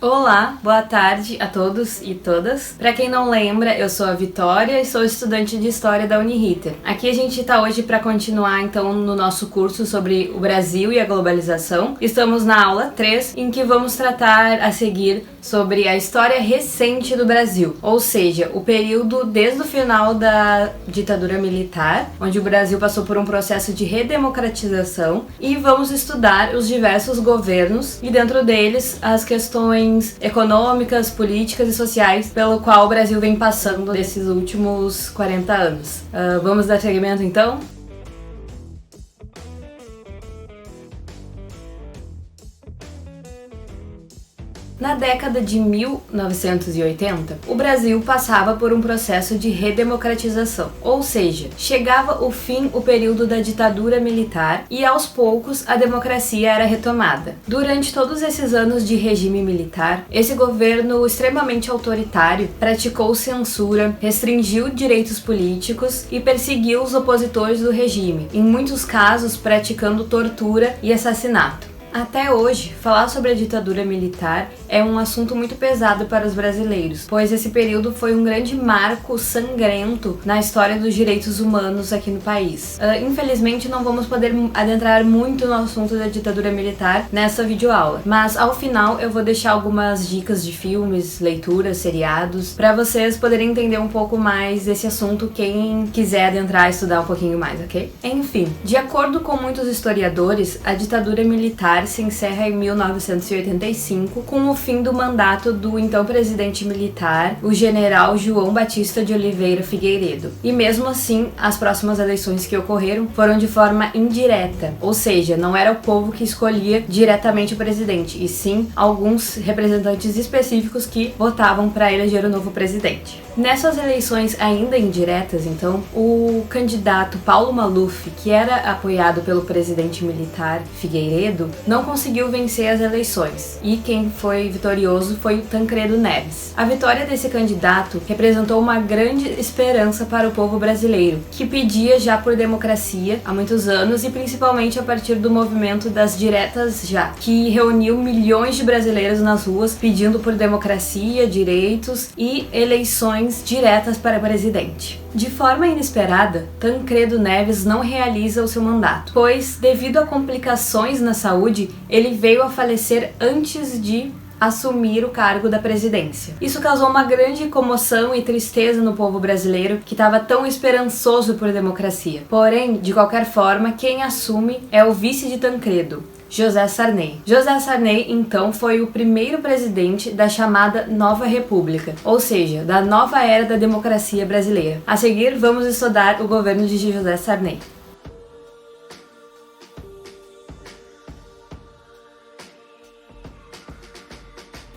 Olá, boa tarde a todos e todas. Para quem não lembra, eu sou a Vitória e sou estudante de História da Uniriter. Aqui a gente está hoje para continuar então no nosso curso sobre o Brasil e a globalização. Estamos na aula 3, em que vamos tratar a seguir sobre a história recente do Brasil, ou seja, o período desde o final da ditadura militar, onde o Brasil passou por um processo de redemocratização, e vamos estudar os diversos governos e dentro deles as questões econômicas, políticas e sociais pelo qual o Brasil vem passando nesses últimos 40 anos. Vamos dar seguimento então? Na década de 1980, o Brasil passava por um processo de redemocratização, ou seja, chegava o fim o período da ditadura militar e aos poucos a democracia era retomada. Durante todos esses anos de regime militar, esse governo extremamente autoritário praticou censura, restringiu direitos políticos e perseguiu os opositores do regime, em muitos casos praticando tortura e assassinato. Até hoje, falar sobre a ditadura militar é um assunto muito pesado para os brasileiros, pois esse período foi um grande marco sangrento na história dos direitos humanos aqui no país. Infelizmente, não vamos poder adentrar muito no assunto da ditadura militar nessa videoaula, mas ao final eu vou deixar algumas dicas de filmes, leituras, seriados, para vocês poderem entender um pouco mais desse assunto, quem quiser adentrar e estudar um pouquinho mais, ok? Enfim, de acordo com muitos historiadores, a ditadura militar se encerra em 1985 com o fim do mandato do então presidente militar, o general João Batista de Oliveira Figueiredo. E mesmo assim, as próximas eleições que ocorreram foram de forma indireta, ou seja, não era o povo que escolhia diretamente o presidente, e sim alguns representantes específicos que votavam para eleger o novo presidente. Nessas eleições ainda indiretas, então, o candidato Paulo Maluf, que era apoiado pelo presidente militar Figueiredo, não conseguiu vencer as eleições, e quem foi vitorioso foi o Tancredo Neves. A vitória desse candidato representou uma grande esperança para o povo brasileiro, que pedia já por democracia há muitos anos, e principalmente a partir do movimento das Diretas Já, que reuniu milhões de brasileiros nas ruas pedindo por democracia, direitos e eleições diretas para presidente. De forma inesperada, Tancredo Neves não realiza o seu mandato, pois, devido a complicações na saúde, ele veio a falecer antes de assumir o cargo da presidência. Isso causou uma grande comoção e tristeza no povo brasileiro, que estava tão esperançoso por democracia. Porém, de qualquer forma, quem assume é o vice de Tancredo, José Sarney. José Sarney, então, foi o primeiro presidente da chamada Nova República, ou seja, da nova era da democracia brasileira. A seguir, vamos estudar o governo de José Sarney.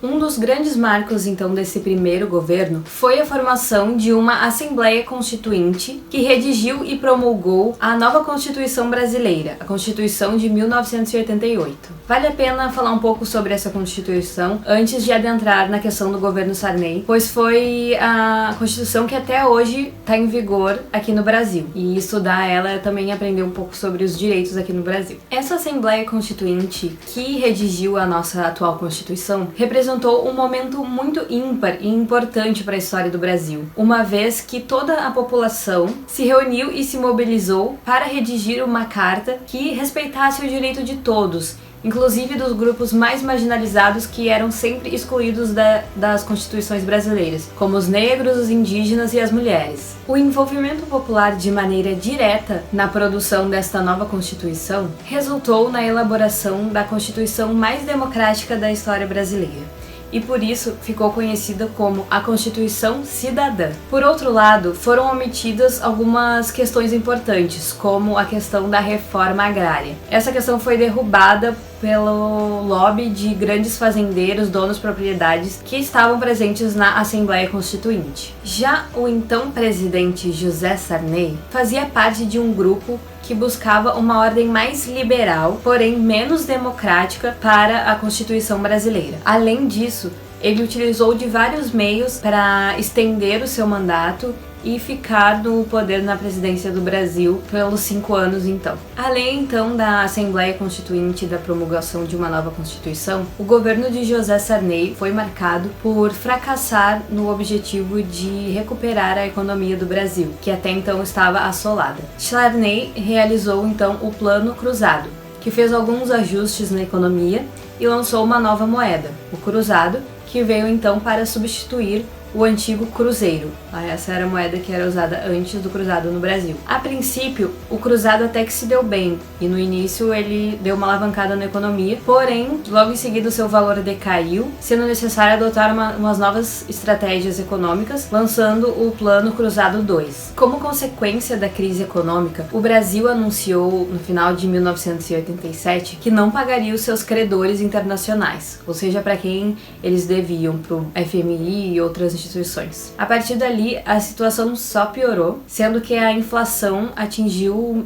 Um dos grandes marcos, então, desse primeiro governo foi a formação de uma Assembleia Constituinte que redigiu e promulgou a nova Constituição Brasileira, a Constituição de 1988. Vale a pena falar um pouco sobre essa Constituição antes de adentrar na questão do governo Sarney, pois foi a Constituição que até hoje está em vigor aqui no Brasil, e estudar ela é também aprender um pouco sobre os direitos aqui no Brasil. Essa Assembleia Constituinte que redigiu a nossa atual Constituição representou um momento muito ímpar e importante para a história do Brasil, uma vez que toda a população se reuniu e se mobilizou para redigir uma carta que respeitasse o direito de todos, inclusive dos grupos mais marginalizados que eram sempre excluídos das constituições brasileiras, como os negros, os indígenas e as mulheres. O envolvimento popular de maneira direta na produção desta nova Constituição resultou na elaboração da Constituição mais democrática da história brasileira, e por isso ficou conhecida como a Constituição Cidadã. Por outro lado, foram omitidas algumas questões importantes, como a questão da reforma agrária. Essa questão foi derrubada pelo lobby de grandes fazendeiros, donos de propriedades que estavam presentes na Assembleia Constituinte. Já o então presidente José Sarney fazia parte de um grupo que buscava uma ordem mais liberal, porém menos democrática para a Constituição brasileira. Além disso, ele utilizou de vários meios para estender o seu mandato e ficar no poder na presidência do Brasil pelos 5 anos então. Além então da Assembleia Constituinte e da promulgação de uma nova Constituição, o governo de José Sarney foi marcado por fracassar no objetivo de recuperar a economia do Brasil, que até então estava assolada. Sarney realizou então o Plano Cruzado, que fez alguns ajustes na economia e lançou uma nova moeda, o cruzado, que veio então para substituir o antigo cruzeiro. Essa era a moeda que era usada antes do cruzado no Brasil. A princípio, o cruzado até que se deu bem, e no início ele deu uma alavancada na economia, porém, logo em seguida o seu valor decaiu, sendo necessário adotar umas novas estratégias econômicas, lançando o Plano Cruzado 2. Como consequência da crise econômica, o Brasil anunciou no final de 1987 que não pagaria os seus credores internacionais, ou seja, para quem eles deviam, para o FMI e outras instituições. A partir dali, a situação só piorou, sendo que a inflação atingiu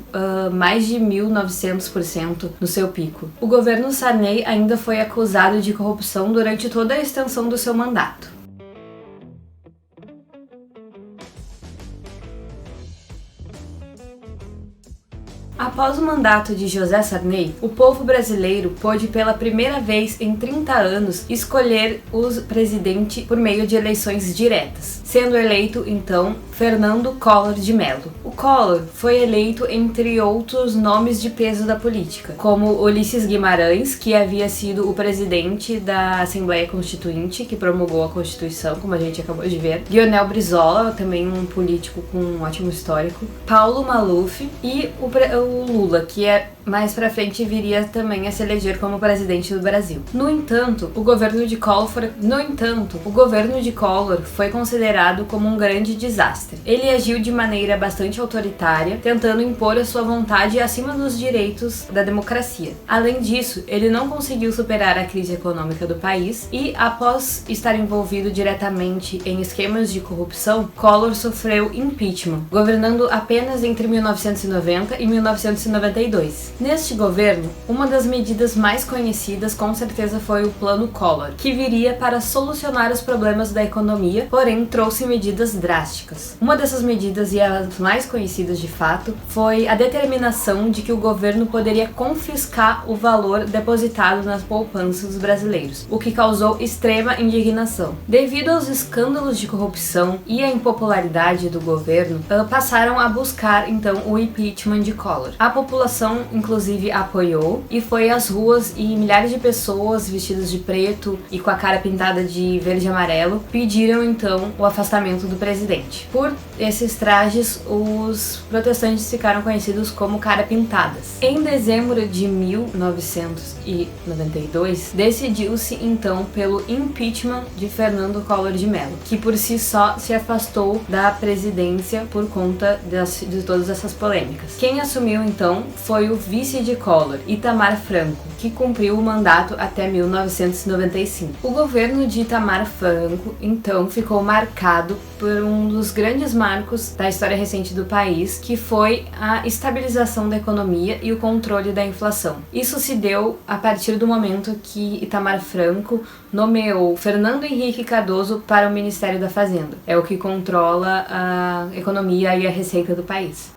mais de 1.900% no seu pico. O governo Sarney ainda foi acusado de corrupção durante toda a extensão do seu mandato. Após o mandato de José Sarney, o povo brasileiro pôde pela primeira vez em 30 anos escolher o presidente por meio de eleições diretas, sendo eleito então Fernando Collor de Mello. O Collor foi eleito entre outros nomes de peso da política, como Ulisses Guimarães, que havia sido o presidente da Assembleia Constituinte, que promulgou a Constituição, como a gente acabou de ver, Lionel Brizola, também um político com um ótimo histórico, Paulo Maluf e o Lula, que mais pra frente viria também a se eleger como presidente do Brasil. No entanto, o governo de Collor foi considerado como um grande desastre. Ele agiu de maneira bastante autoritária, tentando impor a sua vontade acima dos direitos da democracia. Além disso, ele não conseguiu superar a crise econômica do país e, após estar envolvido diretamente em esquemas de corrupção, Collor sofreu impeachment, governando apenas entre 1990 e 1992. Neste governo, uma das medidas mais conhecidas com certeza foi o Plano Collor, que viria para solucionar os problemas da economia, porém trouxe medidas drásticas. Uma dessas medidas, e as mais conhecidas de fato, foi a determinação de que o governo poderia confiscar o valor depositado nas poupanças dos brasileiros, o que causou extrema indignação. Devido aos escândalos de corrupção e à impopularidade do governo, passaram a buscar então o impeachment de Collor. A população inclusive apoiou e foi às ruas, e milhares de pessoas vestidas de preto e com a cara pintada de verde e amarelo pediram então o afastamento do presidente. Por esses trajes, os protestantes ficaram conhecidos como cara pintadas. Em dezembro de 1992, decidiu-se então pelo impeachment de Fernando Collor de Mello, que por si só se afastou da presidência por conta de todas essas polêmicas. Quem assumiu então foi o vice de Collor, Itamar Franco, que cumpriu o mandato até 1995. O governo de Itamar Franco, então, ficou marcado por um dos grandes marcos da história recente do país, que foi a estabilização da economia e o controle da inflação. Isso se deu a partir do momento que Itamar Franco nomeou Fernando Henrique Cardoso para o Ministério da Fazenda. É o que controla a economia e a receita do país.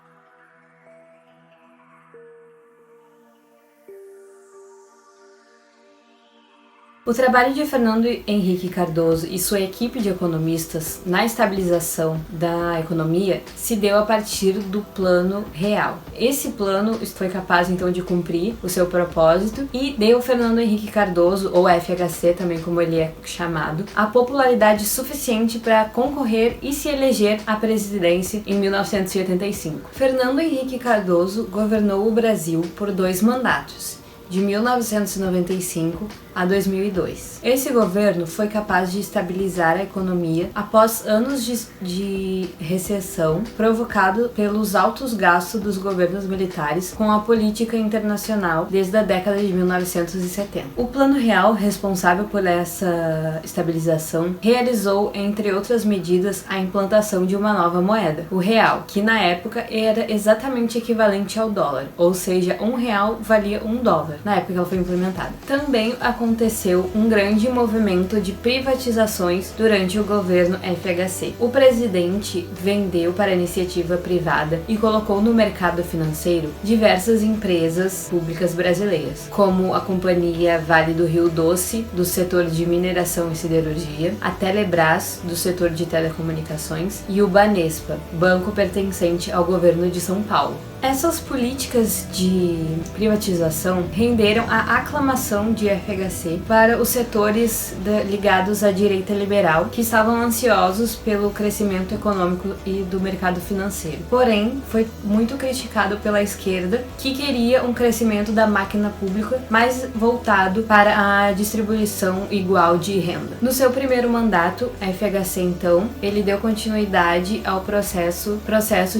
O trabalho de Fernando Henrique Cardoso e sua equipe de economistas na estabilização da economia se deu a partir do Plano Real. Esse plano foi capaz então de cumprir o seu propósito e deu Fernando Henrique Cardoso, ou FHC também como ele é chamado, a popularidade suficiente para concorrer e se eleger à presidência em 1985. Fernando Henrique Cardoso governou o Brasil por 2 mandatos, de 1995 a 2002. Esse governo foi capaz de estabilizar a economia após anos de recessão provocado pelos altos gastos dos governos militares com a política internacional desde a década de 1970. O Plano Real, responsável por essa estabilização, realizou, entre outras medidas, a implantação de uma nova moeda, o real, que na época era exatamente equivalente ao dólar, ou seja, R$1 valia $1, na época que ela foi implementada. Também aconteceu um grande movimento de privatizações durante o governo FHC. O presidente vendeu para a iniciativa privada e colocou no mercado financeiro diversas empresas públicas brasileiras, como a Companhia Vale do Rio Doce, do setor de mineração e siderurgia, a Telebrás, do setor de telecomunicações, e o Banespa, banco pertencente ao governo de São Paulo. Essas políticas de privatização renderam a aclamação de FHC para os setores ligados à direita liberal, que estavam ansiosos pelo crescimento econômico e do mercado financeiro. Porém, foi muito criticado pela esquerda, que queria um crescimento da máquina pública mais voltado para a distribuição igual de renda. No seu primeiro mandato, a FHC, então, ele deu continuidade ao processo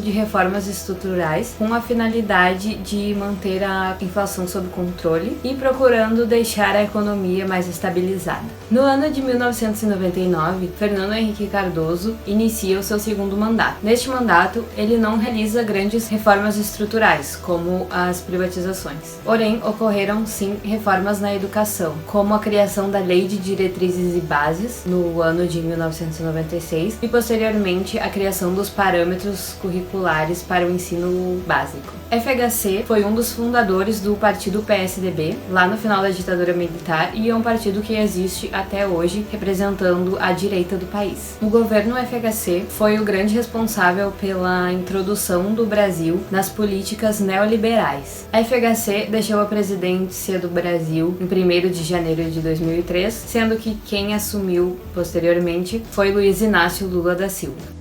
de reformas estruturais, com a finalidade de manter a inflação sob controle e procurando deixar a economia mais estabilizada. No ano de 1999, Fernando Henrique Cardoso inicia o seu segundo mandato. Neste mandato, ele não realiza grandes reformas estruturais, como as privatizações. Porém, ocorreram sim reformas na educação, como a criação da Lei de Diretrizes e Bases, no ano de 1996, e posteriormente a criação dos parâmetros curriculares para o ensino básico. FHC foi um dos fundadores do partido PSDB, lá no final da ditadura militar, e é um partido que existe até hoje, representando a direita do país. O governo FHC foi o grande responsável pela introdução do Brasil nas políticas neoliberais. A FHC deixou a presidência do Brasil em 1º de janeiro de 2003, sendo que quem assumiu posteriormente foi Luiz Inácio Lula da Silva.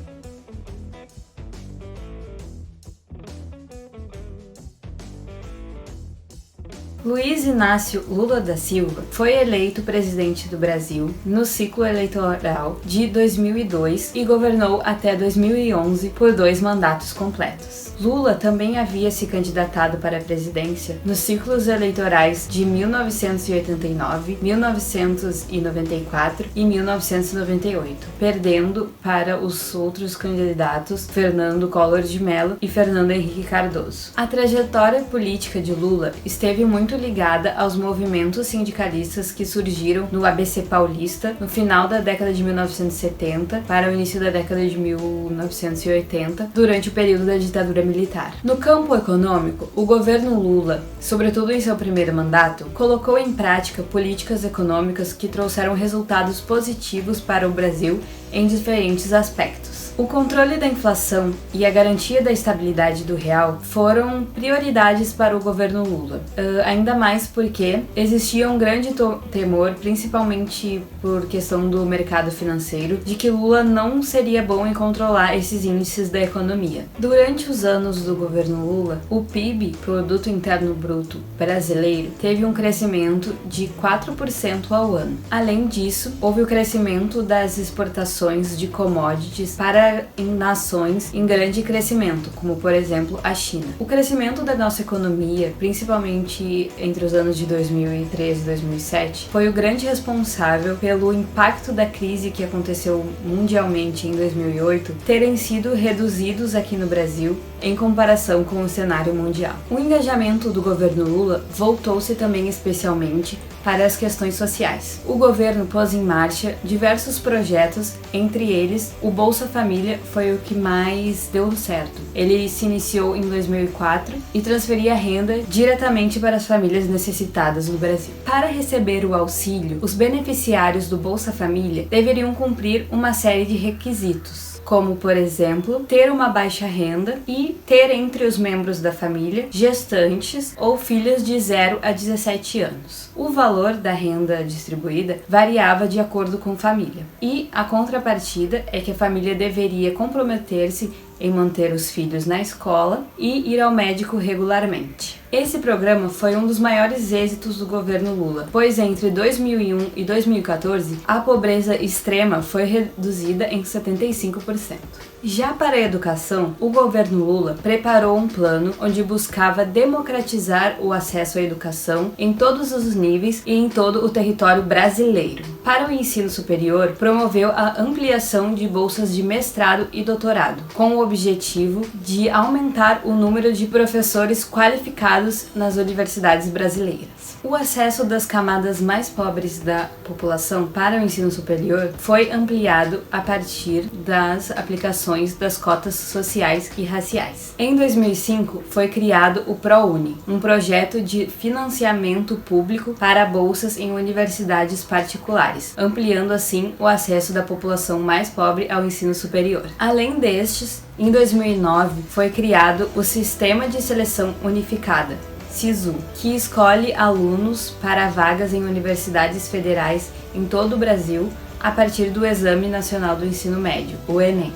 Luiz Inácio Lula da Silva foi eleito presidente do Brasil no ciclo eleitoral de 2002 e governou até 2011 por 2 mandatos completos. Lula também havia se candidatado para a presidência nos ciclos eleitorais de 1989, 1994 e 1998, perdendo para os outros candidatos Fernando Collor de Mello e Fernando Henrique Cardoso. A trajetória política de Lula esteve muito ligada aos movimentos sindicalistas que surgiram no ABC paulista no final da década de 1970 para o início da década de 1980, durante o período da ditadura militar. No campo econômico, o governo Lula, sobretudo em seu primeiro mandato, colocou em prática políticas econômicas que trouxeram resultados positivos para o Brasil em diferentes aspectos. O controle da inflação e a garantia da estabilidade do real foram prioridades para o governo Lula, ainda mais porque existia um grande temor, principalmente por questão do mercado financeiro, de que Lula não seria bom em controlar esses índices da economia. Durante os anos do governo Lula, o PIB, Produto Interno Bruto brasileiro, teve um crescimento de 4% ao ano. Além disso, houve o crescimento das exportações de commodities para nações em grande crescimento, como por exemplo a China. O crescimento da nossa economia, principalmente entre os anos de 2013 e 2007, foi o grande responsável pelo impacto da crise que aconteceu mundialmente em 2008 terem sido reduzidos aqui no Brasil em comparação com o cenário mundial. O engajamento do governo Lula voltou-se também especialmente para as questões sociais. O governo pôs em marcha diversos projetos, entre eles o Bolsa Família foi o que mais deu certo. Ele se iniciou em 2004 e transferia renda diretamente para as famílias necessitadas no Brasil. Para receber o auxílio, os beneficiários do Bolsa Família deveriam cumprir uma série de requisitos, como, por exemplo, ter uma baixa renda e ter entre os membros da família gestantes ou filhos de 0 a 17 anos. O valor da renda distribuída variava de acordo com a família, e a contrapartida é que a família deveria comprometer-se em manter os filhos na escola e ir ao médico regularmente. Esse programa foi um dos maiores êxitos do governo Lula, pois entre 2001 e 2014 a pobreza extrema foi reduzida em 75%. Já para a educação, o governo Lula preparou um plano onde buscava democratizar o acesso à educação em todos os níveis e em todo o território brasileiro. Para o ensino superior, promoveu a ampliação de bolsas de mestrado e doutorado, com o objetivo de aumentar o número de professores qualificados nas universidades brasileiras. O acesso das camadas mais pobres da população para o ensino superior foi ampliado a partir das aplicações das cotas sociais e raciais. Em 2005, foi criado o ProUni, um projeto de financiamento público para bolsas em universidades particulares, ampliando assim o acesso da população mais pobre ao ensino superior. Além destes, em 2009, foi criado o Sistema de Seleção Unificada, SISU, que escolhe alunos para vagas em universidades federais em todo o Brasil a partir do Exame Nacional do Ensino Médio, o Enem.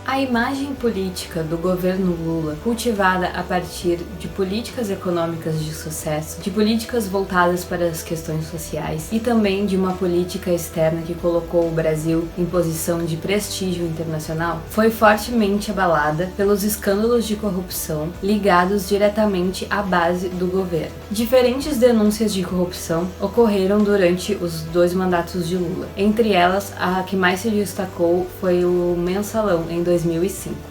A imagem política do governo Lula, cultivada a partir de políticas econômicas de sucesso, de políticas voltadas para as questões sociais e também de uma política externa que colocou o Brasil em posição de prestígio internacional, foi fortemente abalada pelos escândalos de corrupção ligados diretamente à base do governo. Diferentes denúncias de corrupção ocorreram durante os 2 mandatos de Lula. Entre elas, a que mais se destacou foi o Mensalão, em 2005.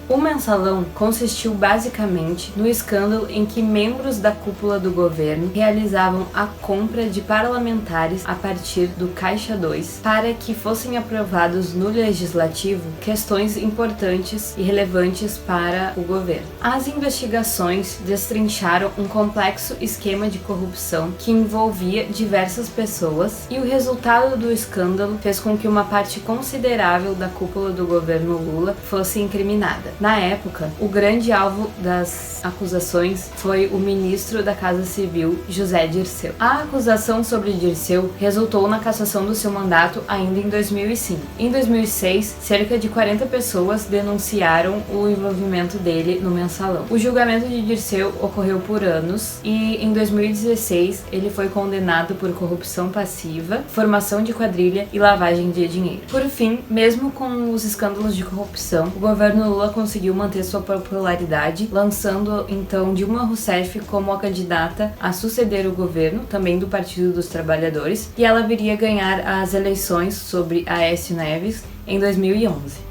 O Mensalão consistiu basicamente no escândalo em que membros da cúpula do governo realizavam a compra de parlamentares a partir do Caixa 2 para que fossem aprovados no legislativo questões importantes e relevantes para o governo. As investigações destrincharam um complexo esquema de corrupção que envolvia diversas pessoas e o resultado do escândalo fez com que uma parte considerável da cúpula do governo Lula fosse incriminada. Na época, o grande alvo das acusações foi o ministro da Casa Civil, José Dirceu. A acusação sobre Dirceu resultou na cassação do seu mandato ainda em 2005. Em 2006, cerca de 40 pessoas denunciaram o envolvimento dele no Mensalão. O julgamento de Dirceu ocorreu por anos e em 2016 ele foi condenado por corrupção passiva, formação de quadrilha e lavagem de dinheiro. Por fim, mesmo com os escândalos de corrupção, o governo Lula conseguiu manter sua popularidade, lançando então Dilma Rousseff como a candidata a suceder o governo, também do Partido dos Trabalhadores, e ela viria ganhar as eleições sobre Aécio Neves em 2011.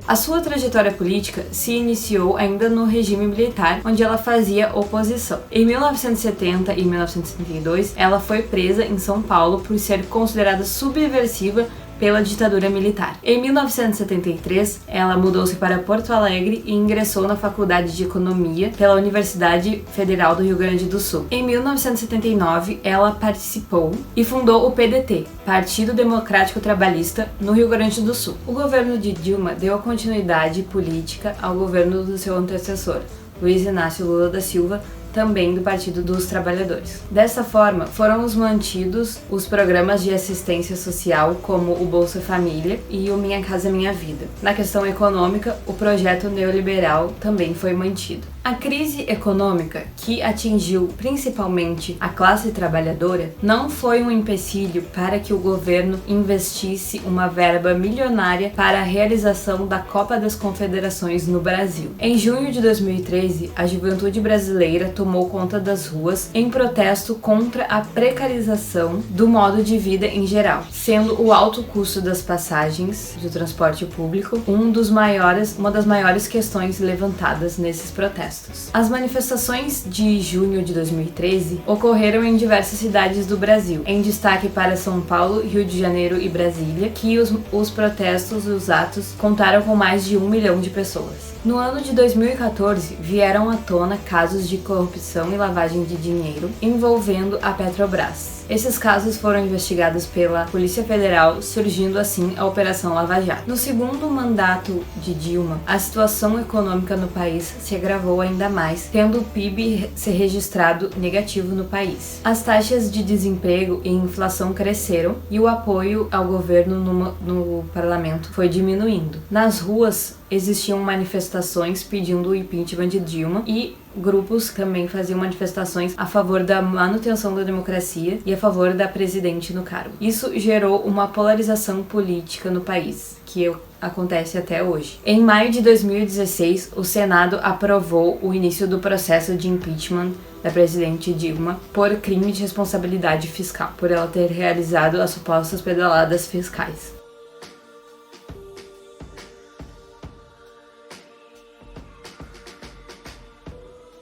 A sua trajetória política se iniciou ainda no regime militar, onde ela fazia oposição. Em 1970 e 1972, ela foi presa em São Paulo por ser considerada subversiva pela ditadura militar. Em 1973, ela mudou-se para Porto Alegre e ingressou na Faculdade de Economia pela Universidade Federal do Rio Grande do Sul. Em 1979, ela participou e fundou o PDT, Partido Democrático Trabalhista, no Rio Grande do Sul. O governo de Dilma deu a continuidade política ao governo do seu antecessor, Luiz Inácio Lula da Silva, também do Partido dos Trabalhadores. Dessa forma, foram mantidos os programas de assistência social como o Bolsa Família e o Minha Casa Minha Vida. Na questão econômica, o projeto neoliberal também foi mantido. A crise econômica, que atingiu principalmente a classe trabalhadora, não foi um empecilho para que o governo investisse uma verba milionária para a realização da Copa das Confederações no Brasil. Em junho de 2013, a juventude brasileira tomou conta das ruas em protesto contra a precarização do modo de vida em geral, sendo o alto custo das passagens do transporte público uma das maiores questões levantadas nesses protestos. As manifestações de junho de 2013 ocorreram em diversas cidades do Brasil, em destaque para São Paulo, Rio de Janeiro e Brasília, que os protestos e os atos contaram com mais de 1 milhão de pessoas. No ano de 2014, vieram à tona casos de corrupção e lavagem de dinheiro envolvendo a Petrobras. Esses casos foram investigados pela Polícia Federal, surgindo assim a Operação Lava Jato. No segundo mandato de Dilma, a situação econômica no país se agravou ainda mais, tendo o PIB se registrado negativo no país. As taxas de desemprego e inflação cresceram e o apoio ao governo no parlamento foi diminuindo. Nas ruas, existiam manifestações manifestações pedindo o impeachment de Dilma e grupos também faziam manifestações a favor da manutenção da democracia e a favor da presidente no cargo. Isso gerou uma polarização política no país, que acontece até hoje. Em maio de 2016, o Senado aprovou o início do processo de impeachment da presidente Dilma por crime de responsabilidade fiscal, por ela ter realizado as supostas pedaladas fiscais.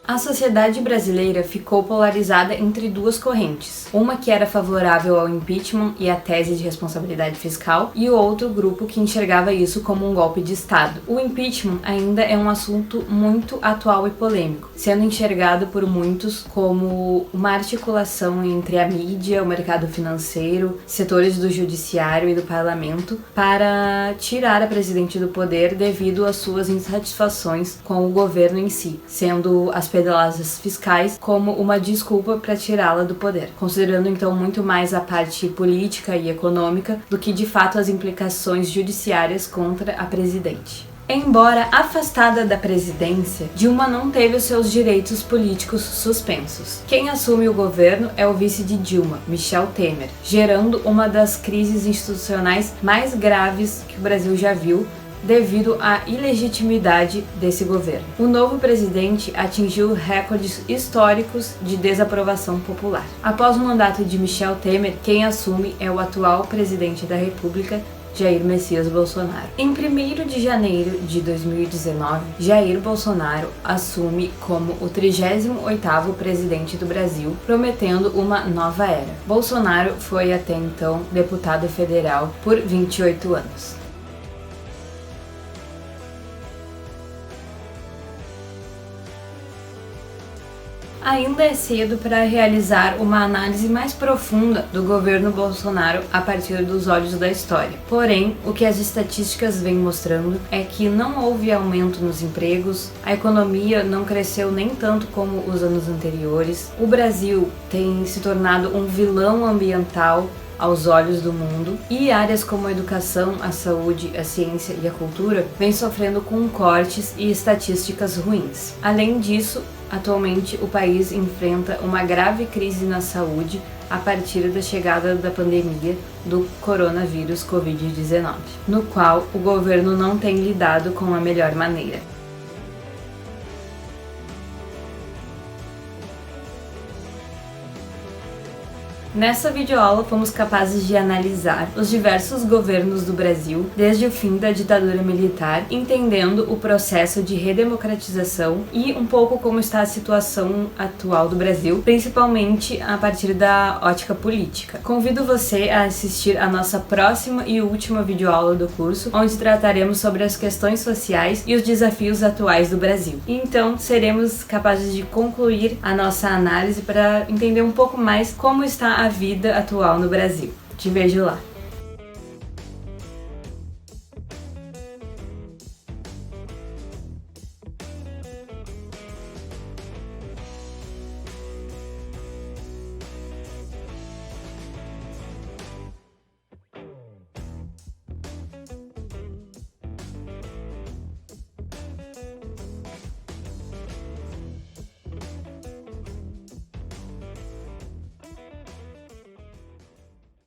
A sociedade brasileira ficou polarizada entre duas correntes, uma que era favorável ao impeachment e à tese de responsabilidade fiscal, e o outro grupo que enxergava isso como um golpe de Estado. O impeachment ainda é um assunto muito atual e polêmico, sendo enxergado por muitos como uma articulação entre a mídia, o mercado financeiro, setores do judiciário e do parlamento para tirar a presidente do poder devido às suas insatisfações com o governo em si, sendo as pedaladas fiscais como uma desculpa para tirá-la do poder, considerando então muito mais a parte política e econômica do que de fato as implicações judiciárias contra a presidente. Embora afastada da presidência, Dilma não teve os seus direitos políticos suspensos. Quem assume o governo é o vice de Dilma, Michel Temer, gerando uma das crises institucionais mais graves que o Brasil já viu, devido à ilegitimidade desse governo. O novo presidente atingiu recordes históricos de desaprovação popular. Após o mandato de Michel Temer, quem assume é o atual presidente da República, Jair Messias Bolsonaro. Em 1º de janeiro de 2019, Jair Bolsonaro assume como o 38º presidente do Brasil, prometendo uma nova era. Bolsonaro foi até então deputado federal por 28 anos. Ainda é cedo para realizar uma análise mais profunda do governo Bolsonaro a partir dos olhos da história. Porém, o que as estatísticas vêm mostrando é que não houve aumento nos empregos, a economia não cresceu nem tanto como os anos anteriores, o Brasil tem se tornado um vilão ambiental aos olhos do mundo, e áreas como a educação, a saúde, a ciência e a cultura vêm sofrendo com cortes e estatísticas ruins. Além disso, atualmente o país enfrenta uma grave crise na saúde a partir da chegada da pandemia do coronavírus Covid-19, no qual o governo não tem lidado com a melhor maneira. Nessa videoaula fomos capazes de analisar os diversos governos do Brasil desde o fim da ditadura militar, entendendo o processo de redemocratização e um pouco como está a situação atual do Brasil, principalmente a partir da ótica política. Convido você a assistir a nossa próxima e última videoaula do curso, onde trataremos sobre as questões sociais e os desafios atuais do Brasil. E então seremos capazes de concluir a nossa análise para entender um pouco mais como está a vida atual no Brasil. Te vejo lá!